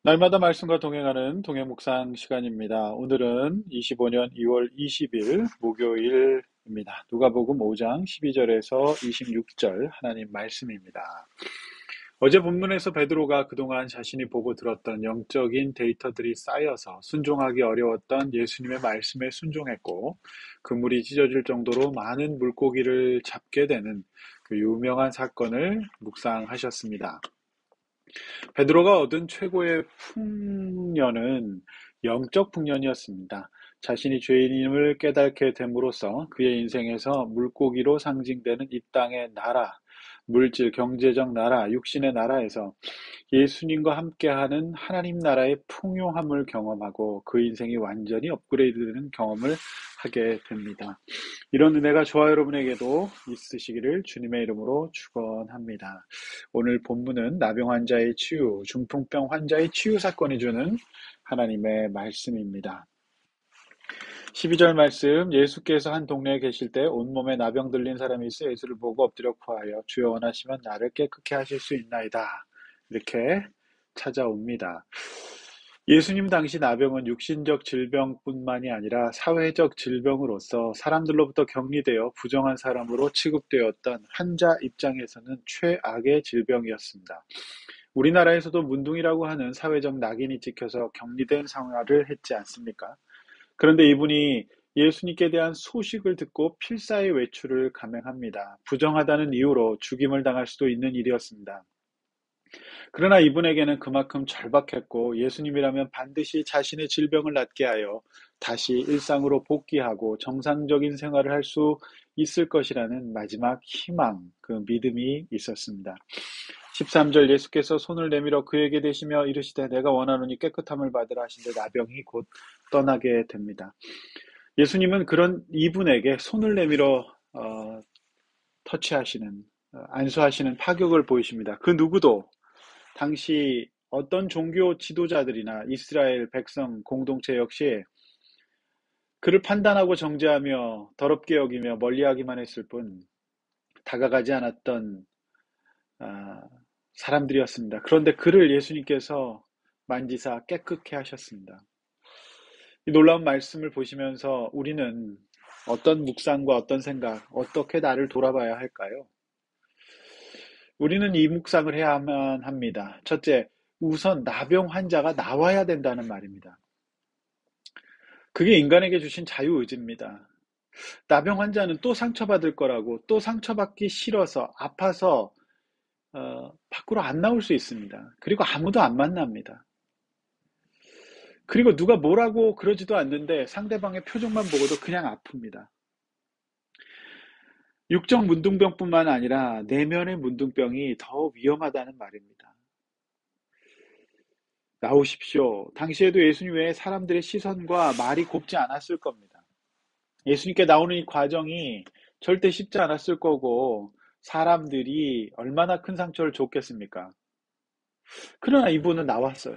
날마다 말씀과 동행하는 동행 묵상 시간입니다. 오늘은 25년 2월 20일 목요일입니다. 누가복음 5장 12절에서 26절 하나님 말씀입니다. 어제 본문에서 베드로가 그동안 자신이 보고 들었던 영적인 데이터들이 쌓여서 순종하기 어려웠던 예수님의 말씀에 순종했고 그물이 찢어질 정도로 많은 물고기를 잡게 되는 그 유명한 사건을 묵상하셨습니다. 베드로가 얻은 최고의 풍년은 영적 풍년이었습니다. 자신이 죄인임을 깨닫게 됨으로써 그의 인생에서 물고기로 상징되는 이 땅의 나라, 물질, 경제적 나라, 육신의 나라에서 예수님과 함께하는 하나님 나라의 풍요함을 경험하고 그 인생이 완전히 업그레이드되는 경험을 하게 됩니다. 이런 은혜가 저와 여러분에게도 있으시기를 주님의 이름으로 축원합니다. 오늘 본문은 나병 환자의 치유, 중풍병 환자의 치유 사건이 주는 하나님의 말씀입니다. 12절 말씀, 예수께서 한 동네에 계실 때 온몸에 나병 들린 사람이 있어 예수를 보고 엎드려 구하여 주여 원하시면 나를 깨끗게 하실 수 있나이다. 이렇게 찾아옵니다. 예수님 당시 나병은 육신적 질병뿐만이 아니라 사회적 질병으로서 사람들로부터 격리되어 부정한 사람으로 취급되었던 환자 입장에서는 최악의 질병이었습니다. 우리나라에서도 문둥이라고 하는 사회적 낙인이 찍혀서 격리된 생활을 했지 않습니까? 그런데 이분이 예수님께 대한 소식을 듣고 필사의 외출을 감행합니다. 부정하다는 이유로 죽임을 당할 수도 있는 일이었습니다. 그러나 이분에게는 그만큼 절박했고 예수님이라면 반드시 자신의 질병을 낫게 하여 다시 일상으로 복귀하고 정상적인 생활을 할 수 있을 것이라는 마지막 희망, 그 믿음이 있었습니다. 13절 예수께서 손을 내밀어 그에게 대시며 이르시되 내가 원하노니 깨끗함을 받으라 하신데 나병이 곧 떠나게 됩니다. 예수님은 그런 이분에게 손을 내밀어 터치하시는, 안수하시는 파격을 보이십니다. 그 누구도 당시 어떤 종교 지도자들이나 이스라엘 백성 공동체 역시 그를 판단하고 정죄하며 더럽게 여기며 멀리하기만 했을 뿐 다가가지 않았던 사람들이었습니다. 그런데 그를 예수님께서 만지사 깨끗게 하셨습니다. 이 놀라운 말씀을 보시면서 우리는 어떤 묵상과 어떤 생각, 어떻게 나를 돌아봐야 할까요? 우리는 이 묵상을 해야만 합니다. 첫째, 우선 나병 환자가 나와야 된다는 말입니다. 그게 인간에게 주신 자유의지입니다. 나병 환자는 또 상처받을 거라고, 또 상처받기 싫어서, 아파서 밖으로 안 나올 수 있습니다. 그리고 아무도 안 만납니다. 그리고 누가 뭐라고 그러지도 않는데 상대방의 표정만 보고도 그냥 아픕니다. 육적 문둥병뿐만 아니라 내면의 문둥병이 더 위험하다는 말입니다. 나오십시오. 당시에도 예수님 외에 사람들의 시선과 말이 곱지 않았을 겁니다. 예수님께 나오는 이 과정이 절대 쉽지 않았을 거고 사람들이 얼마나 큰 상처를 줬겠습니까? 그러나 이분은 나왔어요.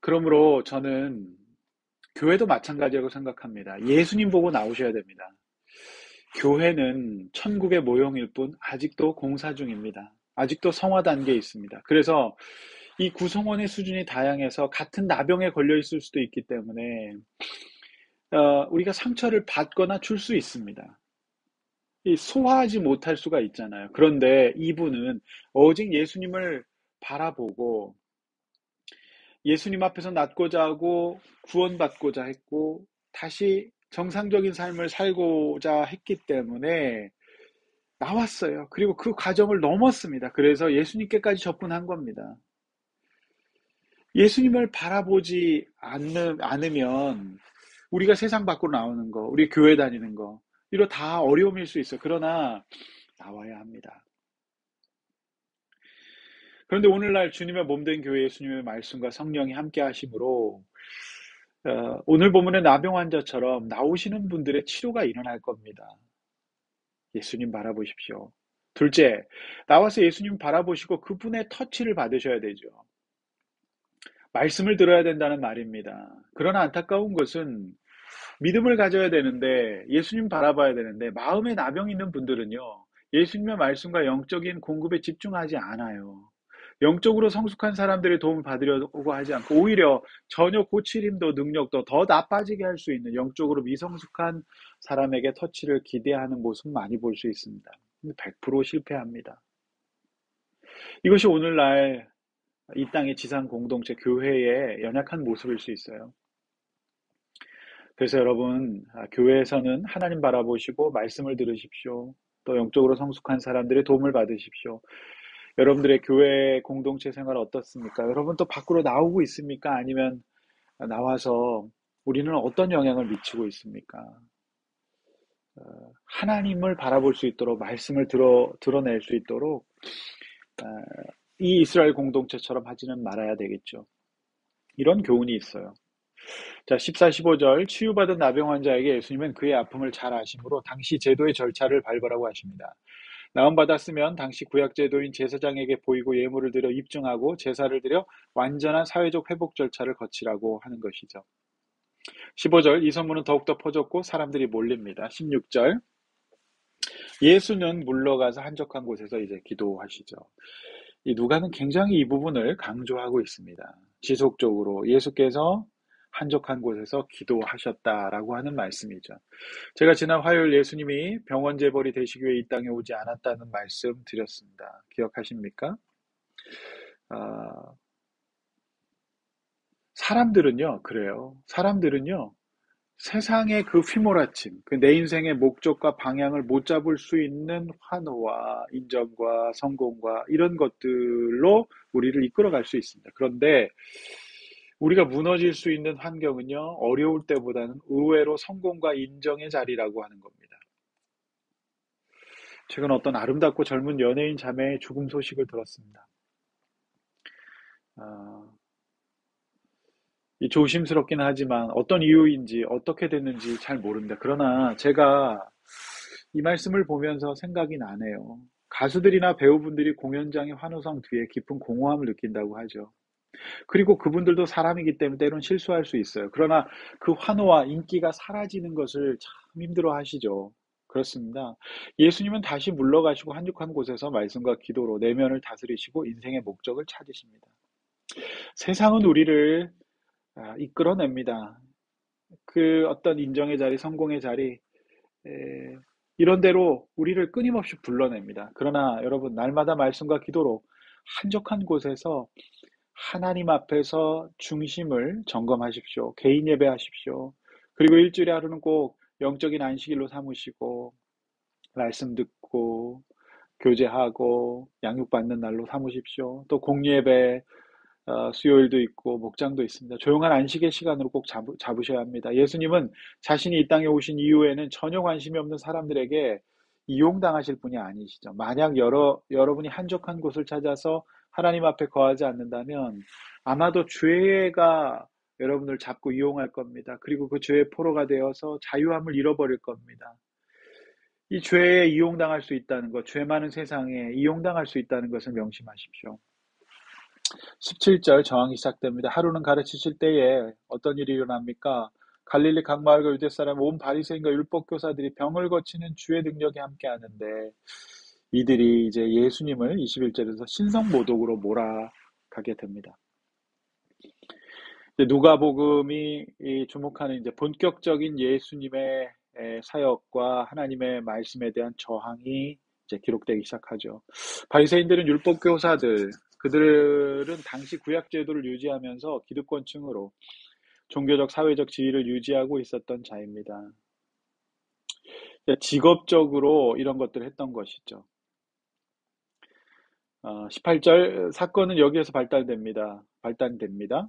그러므로 저는 교회도 마찬가지라고 생각합니다. 예수님 보고 나오셔야 됩니다. 교회는 천국의 모형일 뿐 아직도 공사 중입니다. 아직도 성화 단계에 있습니다. 그래서 이 구성원의 수준이 다양해서 같은 나병에 걸려 있을 수도 있기 때문에 우리가 상처를 받거나 줄 수 있습니다. 소화하지 못할 수가 있잖아요. 그런데 이분은 오직 예수님을 바라보고 예수님 앞에서 낫고자 하고 구원받고자 했고 다시 정상적인 삶을 살고자 했기 때문에 나왔어요. 그리고 그 과정을 넘었습니다. 그래서 예수님께까지 접근한 겁니다. 예수님을 바라보지 않으면 우리가 세상 밖으로 나오는 거, 우리 교회 다니는 거, 이거 다 어려움일 수 있어요. 그러나 나와야 합니다. 그런데 오늘날 주님의 몸된 교회 예수님의 말씀과 성령이 함께 하심으로 오늘 본문의 나병 환자처럼 나오시는 분들의 치료가 일어날 겁니다. 예수님 바라보십시오. 둘째, 나와서 예수님 바라보시고 그분의 터치를 받으셔야 되죠. 말씀을 들어야 된다는 말입니다. 그러나 안타까운 것은 믿음을 가져야 되는데 예수님 바라봐야 되는데 마음에 나병 있는 분들은요. 예수님의 말씀과 영적인 공급에 집중하지 않아요. 영적으로 성숙한 사람들의 도움을 받으려고 하지 않고 오히려 전혀 고칠 힘도 능력도 더 나빠지게 할 수 있는 영적으로 미성숙한 사람에게 터치를 기대하는 모습 많이 볼 수 있습니다. 100% 실패합니다. 이것이 오늘날 이 땅의 지상 공동체 교회의 연약한 모습일 수 있어요. 그래서 여러분, 교회에서는 하나님 바라보시고 말씀을 들으십시오. 또 영적으로 성숙한 사람들의 도움을 받으십시오. 여러분들의 교회 공동체 생활 어떻습니까? 여러분 또 밖으로 나오고 있습니까? 아니면 나와서 우리는 어떤 영향을 미치고 있습니까? 하나님을 바라볼 수 있도록 말씀을 드러낼 수 있도록 이 이스라엘 공동체처럼 하지는 말아야 되겠죠. 이런 교훈이 있어요. 자, 14, 15절 치유받은 나병 환자에게 예수님은 그의 아픔을 잘 아심으로 당시 제도의 절차를 밟으라고 하십니다. 나음받았으면 당시 구약 제도인 제사장에게 보이고 예물을 드려 입증하고 제사를 드려 완전한 사회적 회복 절차를 거치라고 하는 것이죠. 15절 이 선문은 더욱더 퍼졌고 사람들이 몰립니다. 16절 예수는 물러가서 한적한 곳에서 이제 기도하시죠. 이 누가는 굉장히 이 부분을 강조하고 있습니다. 지속적으로 예수께서 한적한 곳에서 기도하셨다라고 하는 말씀이죠. 제가 지난 화요일 예수님이 병원 재벌이 되시기 위해 이 땅에 오지 않았다는 말씀 드렸습니다. 기억하십니까? 사람들은요, 그래요. 사람들은요, 세상의 그 휘몰아침, 그 내 인생의 목적과 방향을 못 잡을 수 있는 환호와 인정과 성공과 이런 것들로 우리를 이끌어갈 수 있습니다. 그런데 우리가 무너질 수 있는 환경은요, 어려울 때보다는 의외로 성공과 인정의 자리라고 하는 겁니다. 최근 어떤 아름답고 젊은 연예인 자매의 죽음 소식을 들었습니다. 조심스럽긴 하지만 어떤 이유인지 어떻게 됐는지 잘 모릅니다. 그러나 제가 이 말씀을 보면서 생각이 나네요. 가수들이나 배우분들이 공연장의 환호성 뒤에 깊은 공허함을 느낀다고 하죠. 그리고 그분들도 사람이기 때문에 때론 실수할 수 있어요. 그러나 그 환호와 인기가 사라지는 것을 참 힘들어 하시죠. 그렇습니다. 예수님은 다시 물러가시고 한적한 곳에서 말씀과 기도로 내면을 다스리시고 인생의 목적을 찾으십니다. 세상은 우리를 이끌어냅니다. 그 어떤 인정의 자리, 성공의 자리, 이런 대로 우리를 끊임없이 불러냅니다. 그러나 여러분, 날마다 말씀과 기도로 한적한 곳에서 하나님 앞에서 중심을 점검하십시오. 개인 예배하십시오. 그리고 일주일에 하루는 꼭 영적인 안식일로 삼으시고 말씀 듣고 교제하고 양육받는 날로 삼으십시오. 또 공예배 수요일도 있고 목장도 있습니다. 조용한 안식의 시간으로 꼭 잡으셔야 합니다. 예수님은 자신이 이 땅에 오신 이후에는 전혀 관심이 없는 사람들에게 이용당하실 분이 아니시죠. 만약 여러분이 한적한 곳을 찾아서 하나님 앞에 거하지 않는다면 아마도 죄가 여러분을 잡고 이용할 겁니다. 그리고 그 죄의 포로가 되어서 자유함을 잃어버릴 겁니다. 이 죄에 이용당할 수 있다는 것, 죄 많은 세상에 이용당할 수 있다는 것을 명심하십시오. 17절 저항이 시작됩니다. 하루는 가르치실 때에 어떤 일이 일어납니까? 갈릴리 각 마을과 유대 사람 온 바리새인과 율법 교사들이 병을 고치는 주의 능력에 함께 하는데 이들이 이제 예수님을 21절에서 신성모독으로 몰아가게 됩니다. 누가복음이 주목하는 이제 본격적인 예수님의 사역과 하나님의 말씀에 대한 저항이 이제 기록되기 시작하죠. 바리새인들은 율법 교사들, 그들은 당시 구약 제도를 유지하면서 기득권층으로 종교적 사회적 지위를 유지하고 있었던 자입니다. 직업적으로 이런 것들을 했던 것이죠. 18절 사건은 여기에서 발단됩니다.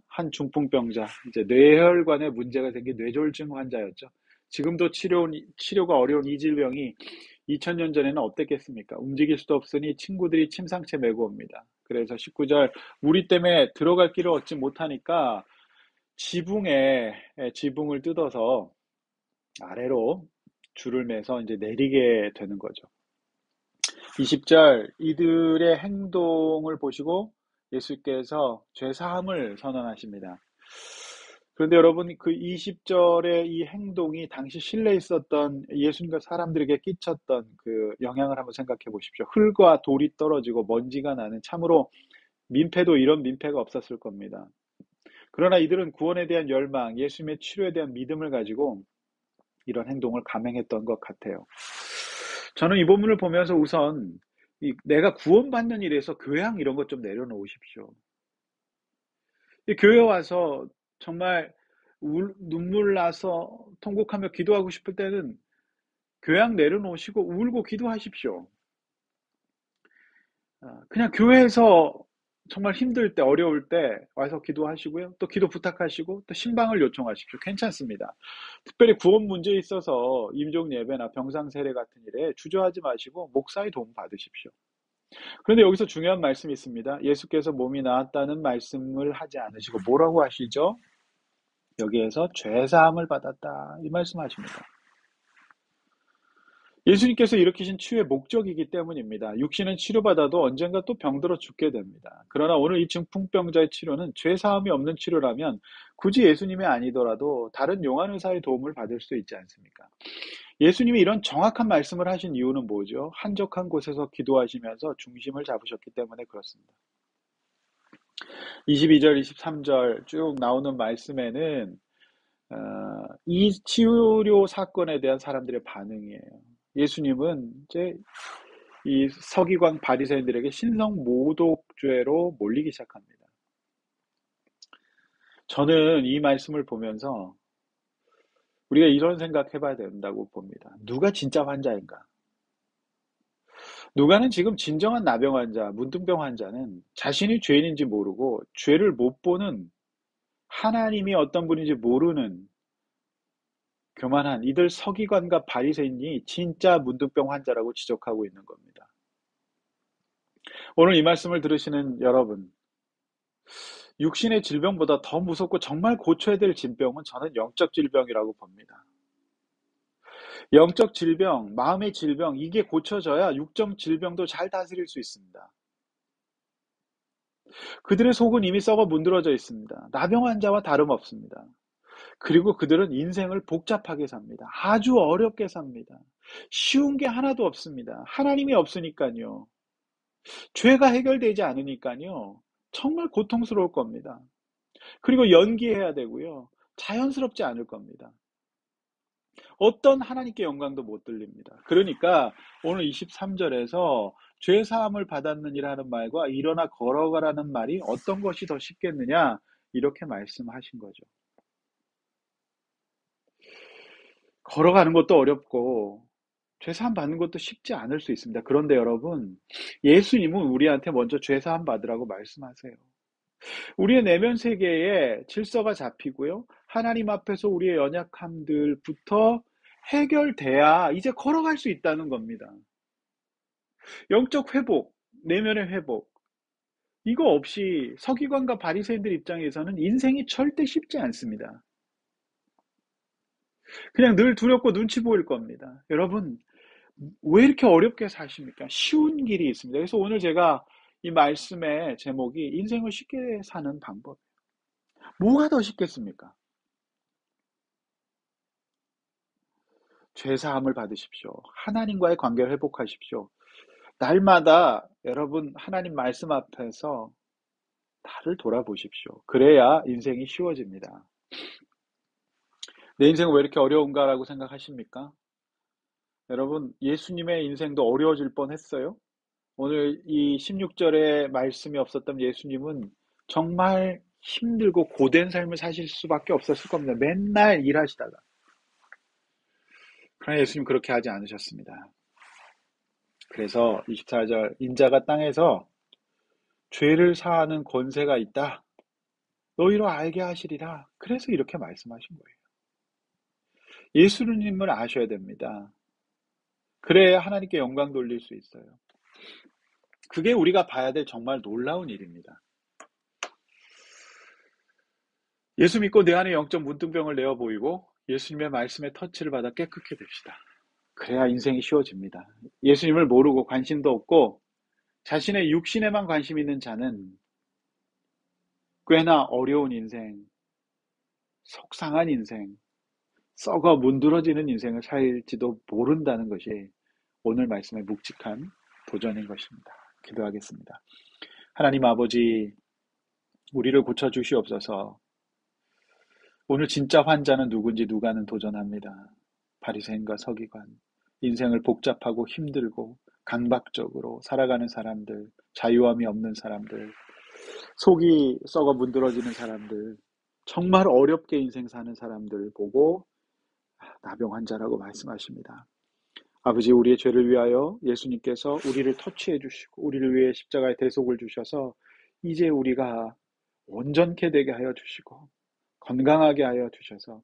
한 중풍병자, 이제 뇌혈관에 문제가 생긴 뇌졸중 환자였죠. 지금도 치료가 어려운 이 질병이 2000년 전에는 어땠겠습니까? 움직일 수도 없으니 친구들이 침상채 메고 옵니다. 그래서 19절 우리 때문에 들어갈 길을 얻지 못하니까 지붕을 뜯어서 아래로 줄을 매서 이제 내리게 되는 거죠. 20절 이들의 행동을 보시고 예수께서 죄사함을 선언하십니다. 그런데 여러분 그 20절의 이 행동이 당시 신뢰 있었던 예수님과 사람들에게 끼쳤던 그 영향을 한번 생각해 보십시오. 흙과 돌이 떨어지고 먼지가 나는 참으로 민폐도 이런 민폐가 없었을 겁니다. 그러나 이들은 구원에 대한 열망, 예수님의 치료에 대한 믿음을 가지고 이런 행동을 감행했던 것 같아요. 저는 이 본문을 보면서 우선 내가 구원받는 일에서 교양 이런 것 좀 내려놓으십시오. 교회 와서 정말 눈물 나서 통곡하며 기도하고 싶을 때는 교양 내려놓으시고 울고 기도하십시오. 그냥 교회에서 정말 힘들 때, 어려울 때 와서 기도하시고요. 또 기도 부탁하시고 또 신방을 요청하십시오. 괜찮습니다. 특별히 구원 문제에 있어서 임종 예배나 병상 세례 같은 일에 주저하지 마시고 목사의 도움 받으십시오. 그런데 여기서 중요한 말씀이 있습니다. 예수께서 몸이 나았다는 말씀을 하지 않으시고 뭐라고 하시죠? 여기에서 죄사함을 받았다. 이 말씀하십니다. 예수님께서 일으키신 치유의 목적이기 때문입니다. 육신은 치료받아도 언젠가 또 병들어 죽게 됩니다. 그러나 오늘 이 중풍병자의 치료는 죄사함이 없는 치료라면 굳이 예수님이 아니더라도 다른 용한 의사의 도움을 받을 수 있지 않습니까? 예수님이 이런 정확한 말씀을 하신 이유는 뭐죠? 한적한 곳에서 기도하시면서 중심을 잡으셨기 때문에 그렇습니다. 22절, 23절 쭉 나오는 말씀에는 이 치료 사건에 대한 사람들의 반응이에요. 예수님은 이제 이 서기관 바리새인들에게 신성 모독죄로 몰리기 시작합니다. 저는 이 말씀을 보면서 우리가 이런 생각 해봐야 된다고 봅니다. 누가 진짜 환자인가? 누가는 지금 진정한 나병 환자, 문둥병 환자는 자신이 죄인인지 모르고 죄를 못 보는 하나님이 어떤 분인지 모르는 교만한 이들 서기관과 바리새인이 진짜 문둥병 환자라고 지적하고 있는 겁니다. 오늘 이 말씀을 들으시는 여러분, 육신의 질병보다 더 무섭고 정말 고쳐야 될 질병은 저는 영적 질병이라고 봅니다. 영적 질병, 마음의 질병, 이게 고쳐져야 육적 질병도 잘 다스릴 수 있습니다. 그들의 속은 이미 썩어 문드러져 있습니다. 나병 환자와 다름없습니다. 그리고 그들은 인생을 복잡하게 삽니다. 아주 어렵게 삽니다. 쉬운 게 하나도 없습니다. 하나님이 없으니까요. 죄가 해결되지 않으니까요. 정말 고통스러울 겁니다. 그리고 연기해야 되고요. 자연스럽지 않을 겁니다. 어떤 하나님께 영광도 못 돌립니다. 그러니까 오늘 23절에서 죄 사함을 받았느니라는 말과 일어나 걸어가라는 말이 어떤 것이 더 쉽겠느냐 이렇게 말씀하신 거죠. 걸어가는 것도 어렵고 죄사함 받는 것도 쉽지 않을 수 있습니다. 그런데 여러분, 예수님은 우리한테 먼저 죄사함 받으라고 말씀하세요. 우리의 내면 세계에 질서가 잡히고요. 하나님 앞에서 우리의 연약함들부터 해결돼야 이제 걸어갈 수 있다는 겁니다. 영적 회복, 내면의 회복. 이거 없이 서기관과 바리새인들 입장에서는 인생이 절대 쉽지 않습니다. 그냥 늘 두렵고 눈치 보일 겁니다. 여러분, 왜 이렇게 어렵게 사십니까? 쉬운 길이 있습니다. 그래서 오늘 제가 이 말씀의 제목이 인생을 쉽게 사는 방법. 뭐가 더 쉽겠습니까? 죄사함을 받으십시오. 하나님과의 관계를 회복하십시오. 날마다 여러분 하나님 말씀 앞에서 나를 돌아보십시오. 그래야 인생이 쉬워집니다. 내 인생은 왜 이렇게 어려운가라고 생각하십니까? 여러분, 예수님의 인생도 어려워질 뻔했어요. 오늘 이 16절에 말씀이 없었던 예수님은 정말 힘들고 고된 삶을 사실 수밖에 없었을 겁니다. 맨날 일하시다가. 그러나 예수님 그렇게 하지 않으셨습니다. 그래서 24절 인자가 땅에서 죄를 사하는 권세가 있다. 너희로 알게 하시리라. 그래서 이렇게 말씀하신 거예요. 예수님을 아셔야 됩니다. 그래야 하나님께 영광 돌릴 수 있어요. 그게 우리가 봐야 될 정말 놀라운 일입니다. 예수 믿고 내 안에 영적 문둥병을 내어 보이고 예수님의 말씀에 터치를 받아 깨끗게 됩시다. 그래야 인생이 쉬워집니다. 예수님을 모르고 관심도 없고 자신의 육신에만 관심 있는 자는 꽤나 어려운 인생, 속상한 인생, 썩어 문드러지는 인생을 살지도 모른다는 것이 오늘 말씀의 묵직한 도전인 것입니다. 기도하겠습니다. 하나님 아버지, 우리를 고쳐주시옵소서. 오늘 진짜 환자는 누군지 누가는 도전합니다. 바리새인과 서기관, 인생을 복잡하고 힘들고 강박적으로 살아가는 사람들, 자유함이 없는 사람들, 속이 썩어 문드러지는 사람들, 정말 어렵게 인생 사는 사람들 보고 나병 환자라고 말씀하십니다. 아버지, 우리의 죄를 위하여 예수님께서 우리를 터치해 주시고 우리를 위해 십자가의 대속을 주셔서 이제 우리가 온전케 되게 하여 주시고 건강하게 하여 주셔서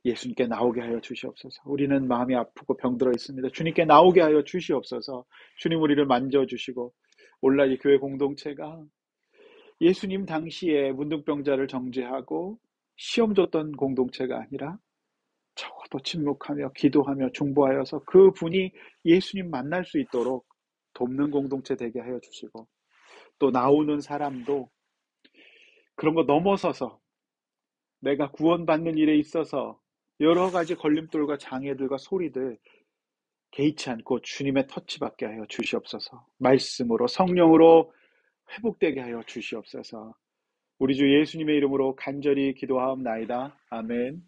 예수님께 나오게 하여 주시옵소서. 우리는 마음이 아프고 병들어 있습니다. 주님께 나오게 하여 주시옵소서. 주님, 우리를 만져주시고 오늘날 이 교회 공동체가 예수님 당시에 문둥병자를 정죄하고 시험 줬던 공동체가 아니라 적어도 침묵하며 기도하며 중보하여서 그 분이 예수님 만날 수 있도록 돕는 공동체 되게 하여 주시고, 또 나오는 사람도 그런 거 넘어서서 내가 구원받는 일에 있어서 여러 가지 걸림돌과 장애들과 소리들 개의치 않고 주님의 터치받게 하여 주시옵소서. 말씀으로 성령으로 회복되게 하여 주시옵소서. 우리 주 예수님의 이름으로 간절히 기도하옵나이다. 아멘.